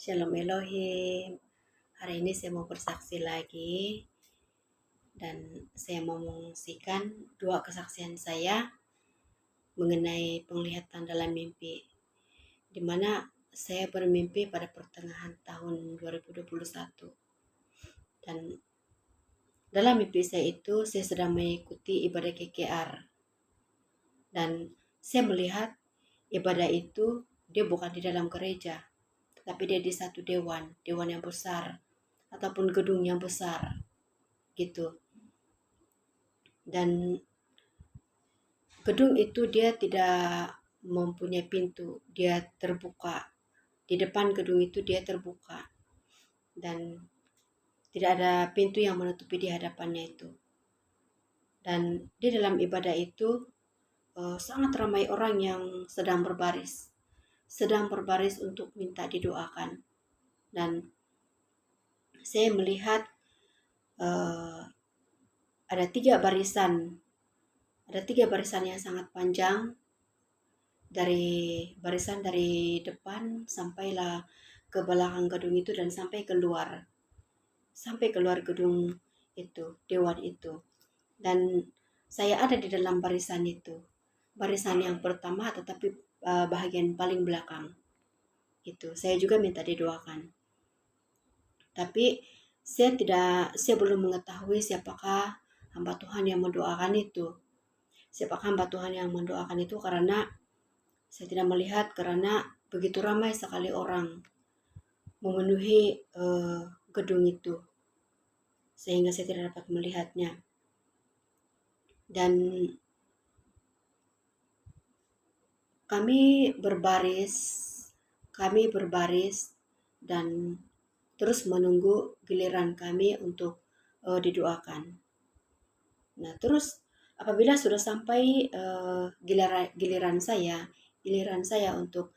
Shalom Elohim. Hari ini saya mau bersaksi lagi dan saya mau mengungsikan dua kesaksian saya mengenai penglihatan dalam mimpi, di mana saya bermimpi pada pertengahan tahun 2021 dan dalam mimpi saya itu saya sedang mengikuti ibadah KKR dan saya melihat ibadah itu dia bukan di dalam gereja, tapi dia di satu dewan yang besar ataupun gedung yang besar gitu. Dan gedung itu dia tidak mempunyai pintu, dia terbuka. Di depan gedung itu dia terbuka dan tidak ada pintu yang menutupi di hadapannya itu. Dan di dalam ibadah itu sangat ramai orang yang sedang berbaris untuk minta didoakan. Dan saya melihat ada tiga barisan yang sangat panjang, dari depan sampailah ke belakang gedung itu dan sampai keluar gedung itu, dewan itu. Dan saya ada di dalam barisan itu, barisan yang pertama tetapi bahagian paling belakang itu. Saya juga minta didoakan, tapi saya belum mengetahui siapakah hamba Tuhan yang mendoakan itu. Siapakah hamba Tuhan yang mendoakan itu, karena saya tidak melihat, karena begitu ramai sekali orang memenuhi gedung itu, sehingga saya tidak dapat melihatnya. Dan kami berbaris dan terus menunggu giliran kami untuk didoakan. Nah, terus apabila sudah sampai giliran saya untuk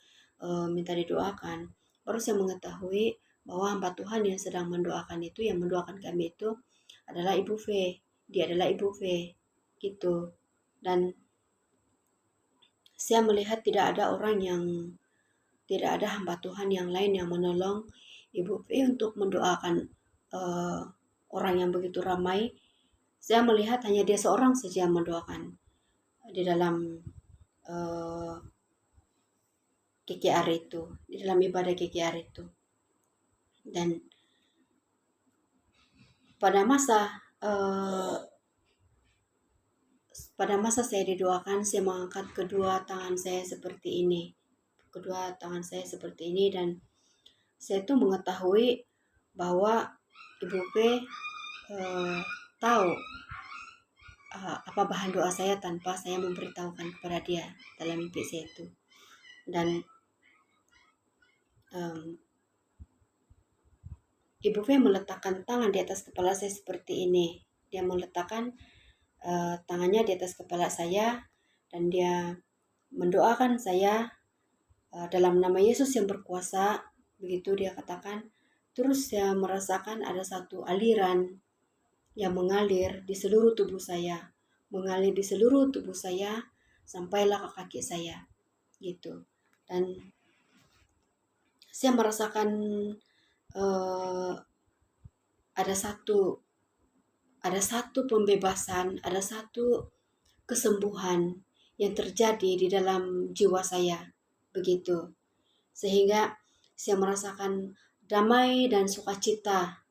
minta didoakan, baru saya mengetahui bahwa hamba Tuhan yang sedang mendoakan itu, yang mendoakan kami itu adalah Ibu V. Dia adalah Ibu V gitu. Dan saya melihat tidak ada hamba Tuhan yang lain yang menolong Ibu V untuk mendoakan orang yang begitu ramai. Saya melihat hanya dia seorang saja yang mendoakan di dalam KKR itu, di dalam ibadah KKR itu. Dan pada masa saya didoakan, saya mengangkat kedua tangan saya seperti ini, dan saya tuh mengetahui bahwa Ibu P tahu apa bahan doa saya tanpa saya memberitahukan kepada dia dalam mimpi saya itu. Dan Ibu V meletakkan tangan di atas kepala saya seperti ini. Dia meletakkan tangannya di atas kepala saya dan dia mendoakan saya dalam nama Yesus yang berkuasa. Begitu dia katakan. Terus saya merasakan ada satu aliran yang mengalir di seluruh tubuh saya, sampailah ke kaki saya gitu. Dan saya merasakan ada satu pembebasan, ada satu kesembuhan yang terjadi di dalam jiwa saya begitu, sehingga saya merasakan damai dan sukacita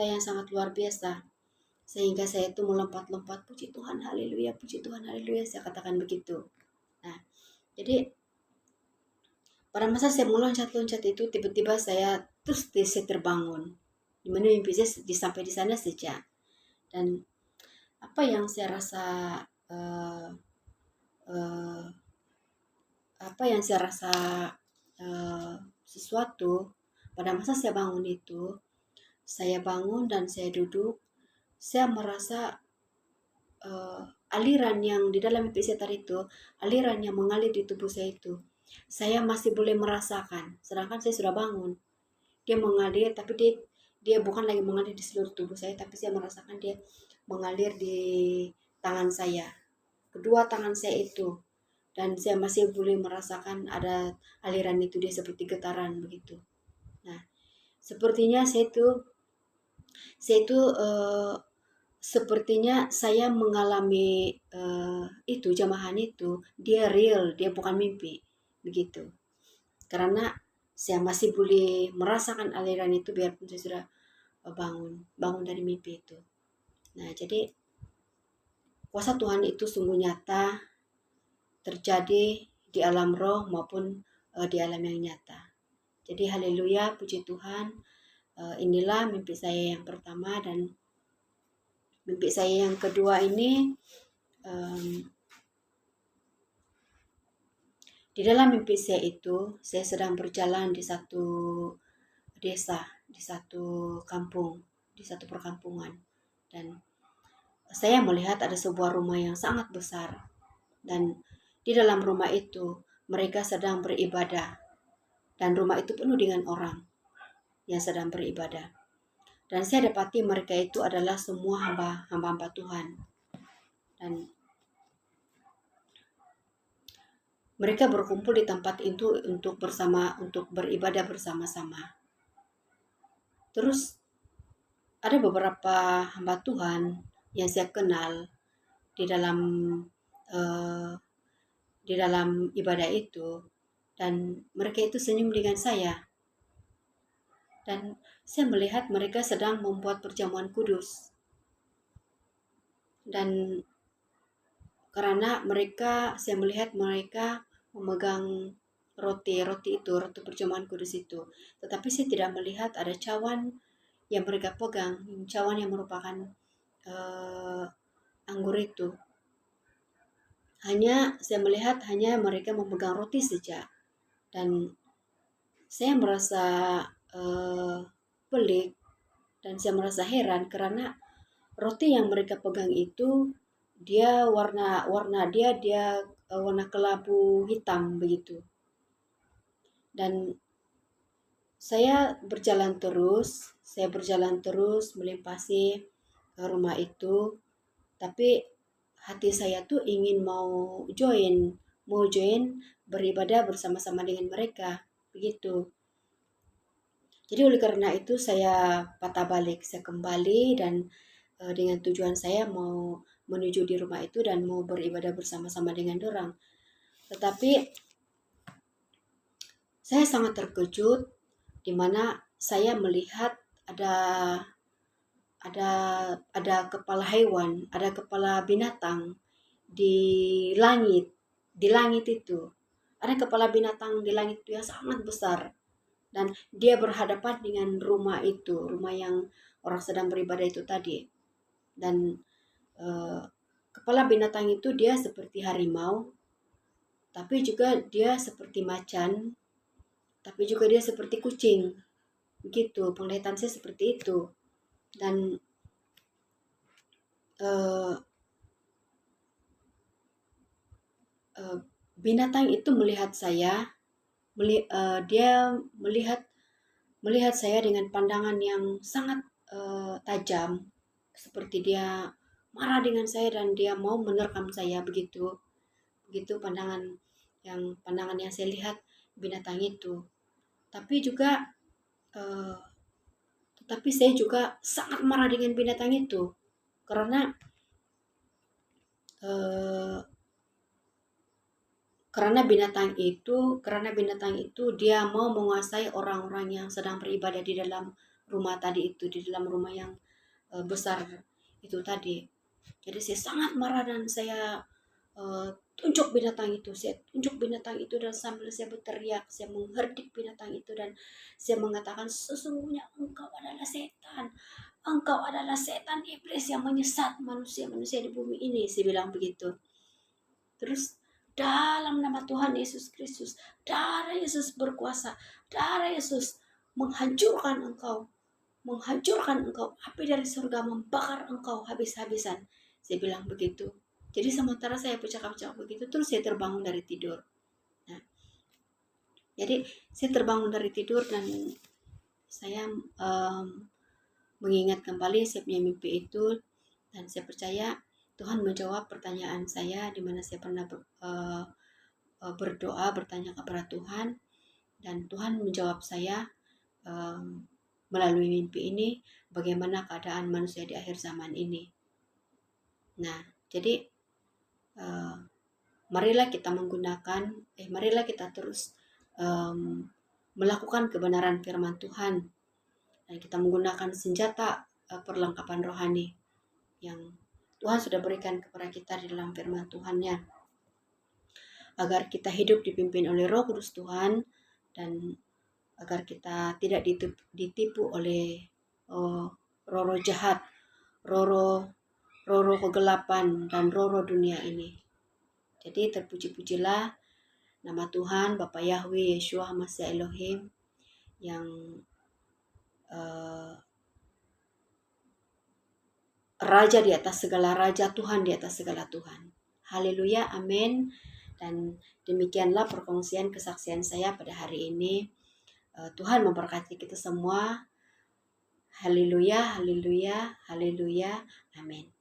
yang sangat luar biasa, sehingga saya itu melompat-lompat, puji Tuhan, haleluya, saya katakan begitu. Nah, jadi pada masa saya meloncat-loncat itu, tiba-tiba saya terbangun, di mana mimpi saya sampai di sana saja. Dan apa yang saya rasa sesuatu pada masa saya bangun itu, saya bangun dan saya duduk, saya merasa aliran yang di dalam mimpi saya tadi itu, aliran yang mengalir di tubuh saya itu, saya masih boleh merasakan, sedangkan saya sudah bangun. Dia mengalir, tapi dia bukan lagi mengalir di seluruh tubuh saya, tapi saya merasakan dia mengalir di tangan saya, kedua tangan saya itu, dan saya masih boleh merasakan ada aliran itu, dia seperti getaran begitu. Nah, sepertinya saya itu sepertinya saya mengalami itu jamahan itu, dia real, dia bukan mimpi, begitu. Karena saya masih boleh merasakan aliran itu biarpun saya sudah bangun dari mimpi itu. Nah, jadi kuasa Tuhan itu sungguh nyata terjadi di alam roh maupun di alam yang nyata. Jadi haleluya, puji Tuhan. Inilah mimpi saya yang pertama, dan mimpi saya yang kedua ini, di dalam mimpi saya itu saya sedang berjalan di satu desa, di satu kampung, di satu perkampungan, dan saya melihat ada sebuah rumah yang sangat besar, dan di dalam rumah itu mereka sedang beribadah, dan rumah itu penuh dengan orang yang sedang beribadah. Dan saya dapati mereka itu adalah semua hamba-hamba Tuhan. Dan mereka berkumpul di tempat itu untuk beribadah bersama-sama. Terus ada beberapa hamba Tuhan yang saya kenal di dalam uh, di dalam ibadah itu, dan mereka itu senyum dengan saya, dan saya melihat mereka sedang membuat perjamuan kudus. Dan karena saya melihat mereka memegang roti perjamuan kudus itu, tetapi saya tidak melihat ada cawan yang mereka pegang, cawan yang merupakan anggur itu. Saya melihat hanya mereka memegang roti saja, dan saya merasa pelik, dan saya merasa heran karena roti yang mereka pegang itu dia warna warna kelabu hitam begitu. Dan saya berjalan terus melintasi rumah itu, tapi hati saya tuh ingin mau join beribadah bersama-sama dengan mereka begitu. Jadi oleh karena itu saya patah balik, saya kembali, dan dengan tujuan saya mau menuju di rumah itu dan mau beribadah bersama-sama dengan dorang. Tetapi saya sangat terkejut di mana saya melihat ada kepala hewan, ada kepala binatang di langit. Di langit itu ada kepala binatang di langit itu yang sangat besar, dan dia berhadapan dengan rumah itu, rumah yang orang sedang beribadah itu tadi. Dan kepala binatang itu dia seperti harimau, tapi juga dia seperti macan, tapi juga dia seperti kucing. Begitu, penglihatan saya seperti itu. Dan binatang itu melihat saya, dia melihat saya dengan pandangan yang sangat tajam, seperti dia marah dengan saya dan dia mau menerkam saya begitu. Begitu pandangan yang saya lihat binatang itu. Tetapi saya juga sangat marah dengan binatang itu karena binatang itu dia mau menguasai orang-orang yang sedang beribadah di dalam rumah tadi itu, di dalam rumah yang besar itu tadi. Jadi saya sangat marah dan saya tunjuk binatang itu dan sambil saya berteriak, saya mengherdik binatang itu dan saya mengatakan, sesungguhnya engkau adalah setan. Engkau adalah setan iblis yang menyesat manusia di bumi ini, saya bilang begitu. Terus dalam nama Tuhan Yesus Kristus, darah Yesus berkuasa, darah Yesus menghancurkan engkau, api dari surga membakar engkau habis-habisan, saya bilang begitu. Jadi sementara saya bercakap-cakap begitu, terus saya terbangun dari tidur. Nah, jadi saya terbangun dari tidur dan saya mengingat kembali saya punya mimpi itu, dan saya percaya Tuhan menjawab pertanyaan saya di mana saya pernah berdoa, bertanya kepada Tuhan, dan Tuhan menjawab saya melalui mimpi ini bagaimana keadaan manusia di akhir zaman ini. Nah, jadi marilah kita marilah kita terus melakukan kebenaran firman Tuhan, dan kita menggunakan senjata perlengkapan rohani yang Tuhan sudah berikan kepada kita di dalam firman Tuhan-Nya, agar kita hidup dipimpin oleh Roh Kudus Tuhan, dan agar kita tidak ditipu oleh roh-roh jahat, roh-roh kegelapan, dan roh-roh dunia ini. Jadi terpuji-pujilah nama Tuhan, Bapa Yahweh, Yeshua, Masya Elohim, yang Raja di atas segala raja, Tuhan di atas segala Tuhan. Haleluya, amin. Dan demikianlah perkongsian kesaksian saya pada hari ini. Tuhan memberkati kita semua. Haleluya, haleluya, haleluya, amin.